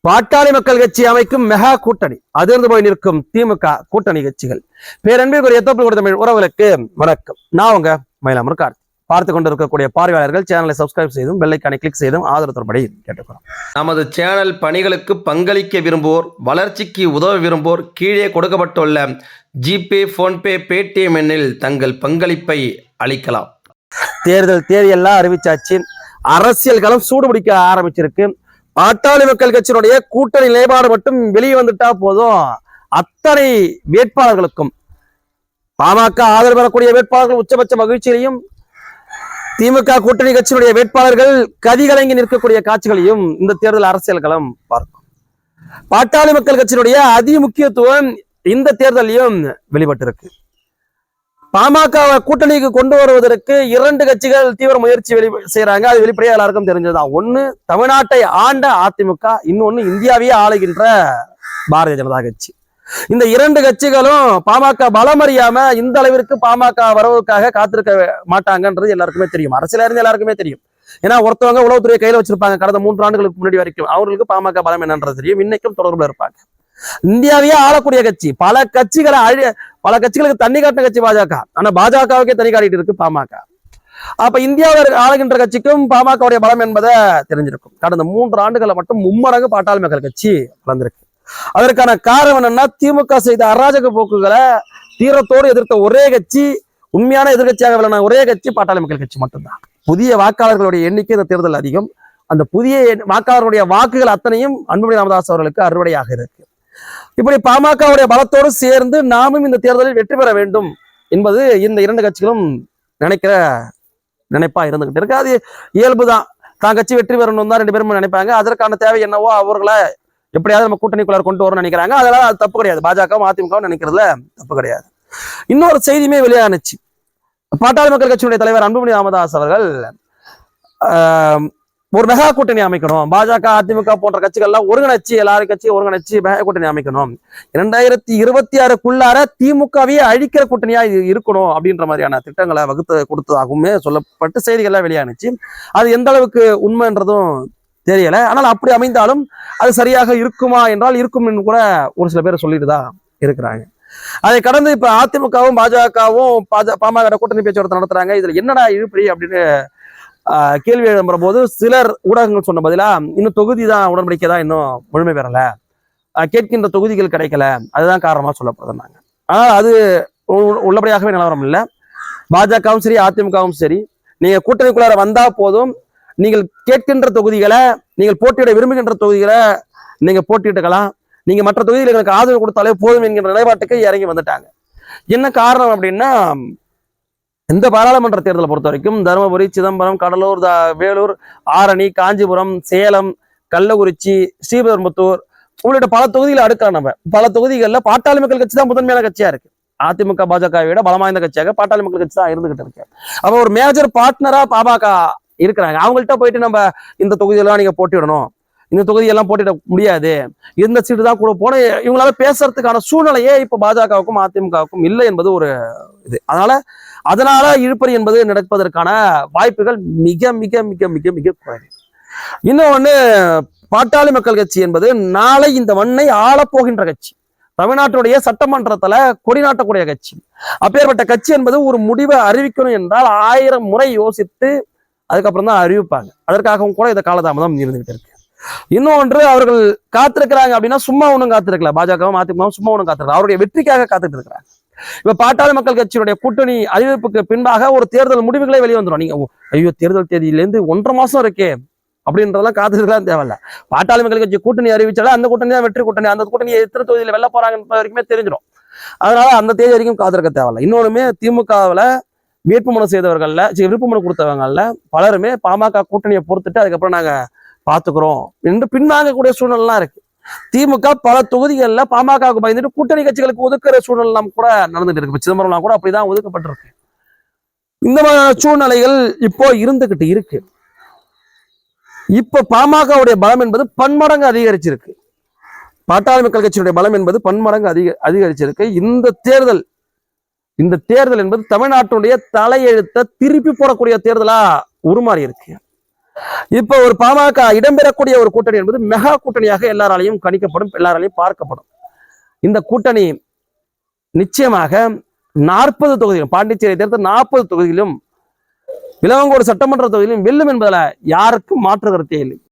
பாட்டாளி மக்கள் கட்சி அமைக்கும் மெகா கூட்டணி அதிர்ந்து போய் நிற்கும் திமுக கூட்டணி கட்சிகள். பேரன்பிற்குரிய தோப்பில் கொடுத்த உறவுகளுக்கு வணக்கம். நான் உங்க மயிலாமூர் கார்த்தி. பார்த்து கொண்டிருக்கக்கூடிய பார்வையாளர்கள் சேனலை சப்ஸ்கிரைப் செய்தும் பெல்லைக்கானை கிளிக் செய்தும் ஆதரவு தரும்படி கேட்டுக்கிறோம். நமது சேனல் பணிகளுக்கு பங்களிக்க விரும்புவோர், வளர்ச்சிக்கு உதவ விரும்புவோர் கீழே கொடுக்கப்பட்டுள்ள ஜிபே, போன்பே, பேடிஎம் எண்ணில் தங்கள் பங்களிப்பை அளிக்கலாம். தேர்தல் தேதியெல்லாம் அறிவிச்சாச்சு. அரசியல் களம் சூடுபிடிக்க ஆரம்பிச்சிருக்கு. பாட்டாளி மக்கள் கட்சியினுடைய கூட்டணி நிலைப்பாடு மட்டும் வெளியே வந்துட்டா போதும், அத்தனை வேட்பாளர்களுக்கும் பாமக ஆதரவு பெறக்கூடிய வேட்பாளர்கள் உச்சபட்ச மகிழ்ச்சியிலையும், திமுக கூட்டணி கட்சியினுடைய வேட்பாளர்கள் கதிகலங்கி நிற்கக்கூடிய காட்சிகளையும் இந்த தேர்தல் அரசியல் களம் பார்க்கும். பாட்டாளி மக்கள் கட்சியினுடைய அதி முக்கியத்துவம் இந்த தேர்தலையும் வெளிப்பட்டிருக்கு. பாமக கூட்டணிக்கு கொண்டு வருவதற்கு இரண்டு கட்சிகள் தீவிர முயற்சி செய்யறாங்க. அது வெளிப்படையா எல்லாருக்கும் தெரிஞ்சதுதான். ஒண்ணு தமிழ்நாட்டை ஆண்ட அதிமுக, இன்னொன்னு இந்தியாவையே ஆளுகின்ற பாரதிய ஜனதா கட்சி. இந்த இரண்டு கட்சிகளும் பாமக பலம் அறியாம இந்த அளவிற்கு பாமக வரவுக்காக காத்திருக்க மாட்டாங்கன்றது எல்லாருக்குமே தெரியும். அரசியல இருந்து எல்லாருக்குமே தெரியும். ஏன்னா ஒருத்தவங்க உளவுத்துறையை கையில வச்சிருப்பாங்க. கடந்த 3 ஆண்டுகளுக்கு முன்னாடி வரைக்கும் அவர்களுக்கு பாமக பலம் என்னன்றது தெரியும். இன்னைக்கும் தொடர்புல இருப்பாங்க. இந்தியாவையே ஆளக்கூடிய கட்சி. பல கட்சிகளுக்கு தண்ணி காட்டின கட்சி பாஜக. ஆனா பாஜகவுக்கே தண்ணி காட்டிட்டு இருக்கு பாமக. அப்ப இந்தியாவில் ஆளுகின்ற கட்சிக்கும் பாமகவுடைய பலம் என்பதை தெரிஞ்சிருக்கும். கடந்த 3 ஆண்டுகளை மட்டும் மும்மடங்கு பாட்டாளி மக்கள் கட்சி வளர்ந்திருக்கு. அதற்கான காரணம் என்னன்னா, திமுக செய்த அராஜக போக்குகளை தீரத்தோடு எதிர்த்த ஒரே கட்சி, உண்மையான எதிர்கட்சியாக விளங்கின ஒரே கட்சி பாட்டாளி மக்கள் கட்சி மட்டும்தான். புதிய வாக்காளர்களுடைய எண்ணிக்கை இந்த தேர்தல் அதிகம். அந்த புதிய வாக்காளர்களுடைய வாக்குகள் அத்தனையும் அன்புமணி ராமதாஸ் அவர்களுக்கு அறுவடையாக இருக்கு. இப்படி பாமகவுடைய பலத்தோடு சேர்ந்து நாமும் இந்த தேர்தலில் வெற்றி பெற வேண்டும் என்பது இந்த இரண்டு கட்சிகளும் நினைக்கிற நினைப்பா இருந்துகிட்டு இருக்கு. அது இயல்புதான். தான் கட்சி வெற்றி பெறணும் தான் 2 பேரும் நினைப்பாங்க. அதற்கான தேவை என்னவோ அவர்களை எப்படியாவது நம்ம கூட்டணிக்குள்ளார கொண்டு வரணும்னு நினைக்கிறாங்க. அதெல்லாம் அது தப்பு கிடையாது. பாஜகவும் அதிமுகவும் நினைக்கிறதுல தப்பு கிடையாது. இன்னொரு செய்தியுமே வெளியானுச்சு. பாட்டாளி மக்கள் கட்சியினுடைய தலைவர் அன்புமணி ராமதாஸ் அவர்கள் ஒரு மெகா கூட்டணி அமைக்கணும், பாஜக அதிமுக போன்ற கட்சிகள்லாம் ஒருங்கிணைச்சு, எல்லாரும் கட்சியும் ஒருங்கிணைச்சு மெகா கூட்டணி அமைக்கணும், 2026க்குள்ளார திமுகவையே அழிக்கிற கூட்டணியா இது இருக்கணும் அப்படின்ற மாதிரியான திட்டங்களை வகுத்து கொடுத்ததாகவுமே சொல்லப்பட்டு செய்திகள்லாம் வெளியானுச்சு. அது எந்த அளவுக்கு உண்மைன்றதும் தெரியல. ஆனால் அப்படி அமைந்தாலும் அது சரியாக இருக்குமா என்றால் இருக்கும் என்று கூட ஒரு சில பேர் சொல்லிட்டு தான் இருக்கிறாங்க. அதை கடந்து இப்ப அதிமுகவும் பாஜகவும் பாமக கூட்டணி பேச்சுவார்த்தை நடத்துறாங்க. இதுல என்னடா இழுப்படி அப்படின்னு கேள்வி எழும்புற போது சிலர் ஊடகங்கள் சொன்ன பதிலா, இன்னும் தொகுதி தான் உடன்படிக்கை தான் இன்னும் முழுமை பெறல, கேட்கின்ற தொகுதிகள் கிடைக்கல, அதுதான் காரணமா சொல்லப்படுறாங்க. ஆனால் அது உள்ளபடியாகவே நிலவரம் இல்லை. பாஜகவும் சரி அதிமுகவும் சரி, நீங்க கூட்டணிக்குள்ளார வந்தா போதும், நீங்கள் கேட்கின்ற தொகுதிகளை, நீங்கள் போட்டியிட விரும்புகின்ற தொகுதிகளை நீங்க போட்டியிட்டுக்கலாம், நீங்க மற்ற தொகுதிகளுக்கு ஆதரவு கொடுத்தாலே போதும் என்கிற நிலைப்பாட்டுக்கு இறங்கி வந்துட்டாங்க. என்ன காரணம் அப்படின்னா, இந்த பாராளுமன்ற தேர்தலை பொறுத்த வரைக்கும் தருமபுரி, சிதம்பரம், கடலூர், வேலூர், ஆரணி, காஞ்சிபுரம், சேலம், கள்ளக்குறிச்சி, ஸ்ரீபெரும்புத்தூர் உள்ளிட்ட பல தொகுதிகளை அடுக்கான பல தொகுதிகளில் பாட்டாளி மக்கள் கட்சி தான் முதன்மையான கட்சியா இருக்கு. அதிமுக பாஜகவை விட பலமாய்ந்த கட்சியாக பாட்டாளி மக்கள் கட்சி தான் இருந்துகிட்டு இருக்கு. அப்ப ஒரு மேஜர் பார்ட்னரா பாமக இருக்கிறாங்க. அவங்கள்ட்ட போயிட்டு நம்ம இந்த தொகுதியெல்லாம் நீங்க போட்டிடணும், இந்த தொகுதியெல்லாம் போட்டிட முடியாது, இந்த சீட்டு தான் கூட போன இவங்களால பேசுறதுக்கான சூழ்நிலையே இப்ப பாஜகவுக்கும் அதிமுகவுக்கும் இல்லை என்பது ஒரு இது. அதனால இழுப்பறி என்பது நடப்பதற்கான வாய்ப்புகள் மிக மிக மிக மிக மிக குறைவு. இன்னொன்னு, பாட்டாளி மக்கள் கட்சி என்பது நாளை இந்த மண்ணை ஆளப்போகின்ற கட்சி. தமிழ்நாட்டுடைய சட்டமன்றத்துல கொடிநாட்டக்கூடிய கட்சி. அப்பேற்பட்ட கட்சி என்பது ஒரு முடிவை அறிவிக்கணும் என்றால் 1000 முறை யோசித்து அதுக்கப்புறம் தான் அறிவிப்பாங்க. அதற்காகவும் கூட இந்த காலதாமதம் இருந்துகிட்டு இருக்கு. இன்னொன்று, அவர்கள் காத்திருக்கிறாங்க அப்படின்னா சும்மா ஒண்ணும் காத்திருக்கல. பாஜகவும் அதிமுகவும் சும்மா ஒண்ணும் காத்திருக்கல, அவருடைய வெற்றிக்காக காத்துட்டு இருக்கிறாங்க. இப்ப பாட்டாளி மக்கள் கட்சியினுடைய கூட்டணி அறிவிப்புக்கு பின்பாக ஒரு தேர்தல் முடிவுகளே வெளியே வந்துடும். நீங்க ஐயோ தேர்தல் தேதியிலேருந்து 1.5 மாசம் இருக்கே அப்படின்றதெல்லாம் காத்துக்கலாம் தேவையில்ல. பாட்டாளி மக்கள் கட்சி கூட்டணி அறிவிச்சாலும் அந்த கூட்டணி தான் வெற்றி கூட்டணி. அந்த கூட்டணியை எத்தனை தொகுதியில் வெல்ல போறாங்க வரைக்குமே தெரிஞ்சிடும். அதனால அந்த தேதி வரைக்கும் காத்திருக்க தேவையில்ல. இன்னொன்றுமே, திமுகவில் வேட்புமனு செய்தவர்கள்ல, விருப்பமனு கொடுத்தவங்கல்ல பலருமே பாமக கூட்டணியை பொறுத்துட்டு அதுக்கப்புறம் நாங்க பாத்துக்கிறோம் என்று பின்வாங்கக்கூடிய சூழ்நிலாம் இருக்கு. திமுக பல தொகுதிகளில் பாமகவுக்கு பயந்துட்டு கூட்டணி கட்சிகளுக்கு ஒதுக்குற சூழ்நிலாம் கூட நடந்துட்டு இருக்கு. சிதம்பரம்லாம் கூட அப்படிதான் ஒதுக்கப்பட்டிருக்கு. இந்த மாதிரி சூழ்நிலைகள் இப்போ இருந்துகிட்டு இருக்கு. இப்ப பாமகவுடைய பலம் என்பது பன்மடங்கு அதிகரிச்சிருக்கு. பாட்டாளி மக்கள் கட்சியுடைய பலம் என்பது பன்மடங்கு அதிகரிச்சிருக்கு. இந்த தேர்தல் என்பது தமிழ்நாட்டுடைய தலையெழுத்தை திருப்பி போடக்கூடிய தேர்தலா உருமாறி இருக்கு. இப்ப ஒரு பாமக இடம்பெறக்கூடிய ஒரு கூட்டணி என்பது மெகா கூட்டணியாக எல்லாராலையும் கணிக்கப்படும், எல்லாராலையும் பார்க்கப்படும். இந்த கூட்டணி நிச்சயமாக 40 தொகுதியிலும், பாண்டிச்சேரி தேர்தல் 40 தொகுதியிலும், விளவங்கோடு சட்டமன்ற தொகுதியிலும் வெல்லும் என்பதில் யாருக்கும் மாற்று கருத்தே இல்லை.